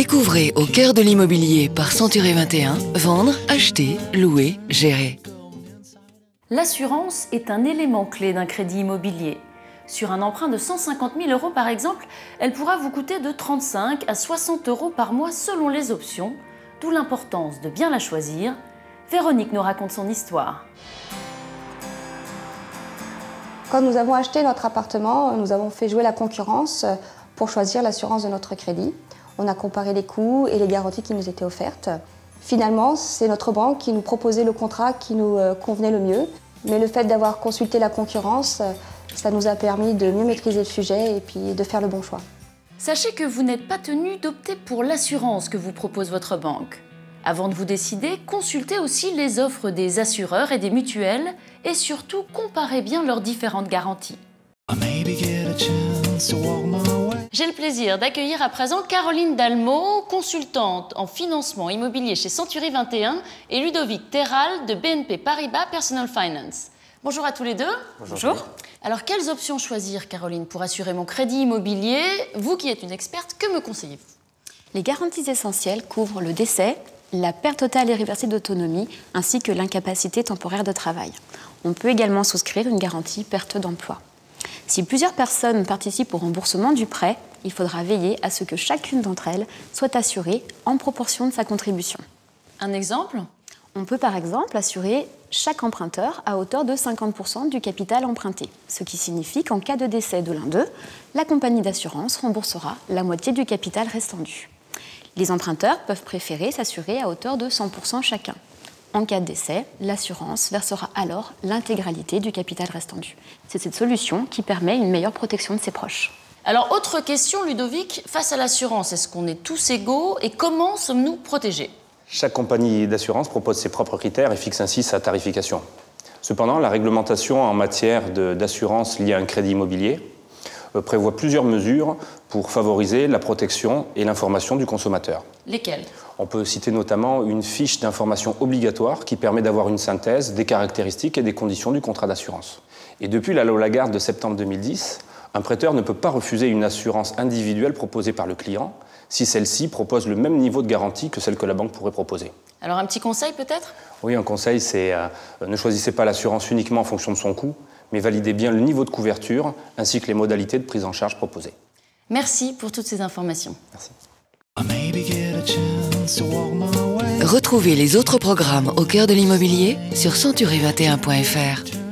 Découvrez au cœur de l'immobilier par Century 21, vendre, acheter, louer, gérer. L'assurance est un élément clé d'un crédit immobilier. Sur un emprunt de 150 000 € par exemple, elle pourra vous coûter de 35 à 60 € par mois selon les options, d'où l'importance de bien la choisir. Véronique nous raconte son histoire. Quand nous avons acheté notre appartement, nous avons fait jouer la concurrence pour choisir l'assurance de notre crédit. On a comparé les coûts et les garanties qui nous étaient offertes. Finalement, c'est notre banque qui nous proposait le contrat qui nous convenait le mieux. Mais le fait d'avoir consulté la concurrence, ça nous a permis de mieux maîtriser le sujet et puis de faire le bon choix. Sachez que vous n'êtes pas tenu d'opter pour l'assurance que vous propose votre banque. Avant de vous décider, consultez aussi les offres des assureurs et des mutuelles et surtout comparez bien leurs différentes garanties. J'ai le plaisir d'accueillir à présent Caroline Dalmau, consultante en financement immobilier chez Century 21 et Ludovic Terral de BNP Paribas Personal Finance. Bonjour à tous les deux. Bonjour. Alors, quelles options choisir, Caroline, pour assurer mon crédit immobilier? Vous qui êtes une experte, que me conseillez-vous? Les garanties essentielles couvrent le décès, la perte totale et irréversible d'autonomie, ainsi que l'incapacité temporaire de travail. On peut également souscrire une garantie perte d'emploi. Si plusieurs personnes participent au remboursement du prêt, il faudra veiller à ce que chacune d'entre elles soit assurée en proportion de sa contribution. Un exemple? On peut par exemple assurer chaque emprunteur à hauteur de 50% du capital emprunté, ce qui signifie qu'en cas de décès de l'un d'eux, la compagnie d'assurance remboursera la moitié du capital restant dû. Les emprunteurs peuvent préférer s'assurer à hauteur de 100% chacun. En cas de décès, l'assurance versera alors l'intégralité du capital restant dû. C'est cette solution qui permet une meilleure protection de ses proches. Alors, autre question, Ludovic, face à l'assurance, est-ce qu'on est tous égaux et comment sommes-nous protégés? Chaque compagnie d'assurance propose ses propres critères et fixe ainsi sa tarification. Cependant, la réglementation en matière d'assurance liée à un crédit immobilier prévoit plusieurs mesures pour favoriser la protection et l'information du consommateur. Lesquelles? On peut citer notamment une fiche d'information obligatoire qui permet d'avoir une synthèse des caractéristiques et des conditions du contrat d'assurance. Et depuis la loi Lagarde de septembre 2010, un prêteur ne peut pas refuser une assurance individuelle proposée par le client si celle-ci propose le même niveau de garantie que celle que la banque pourrait proposer. Alors un petit conseil peut-être? Oui, un conseil, c'est ne choisissez pas l'assurance uniquement en fonction de son coût, mais validez bien le niveau de couverture ainsi que les modalités de prise en charge proposées. Merci pour toutes ces informations. Merci. Retrouvez les autres programmes au cœur de l'immobilier sur century21.fr.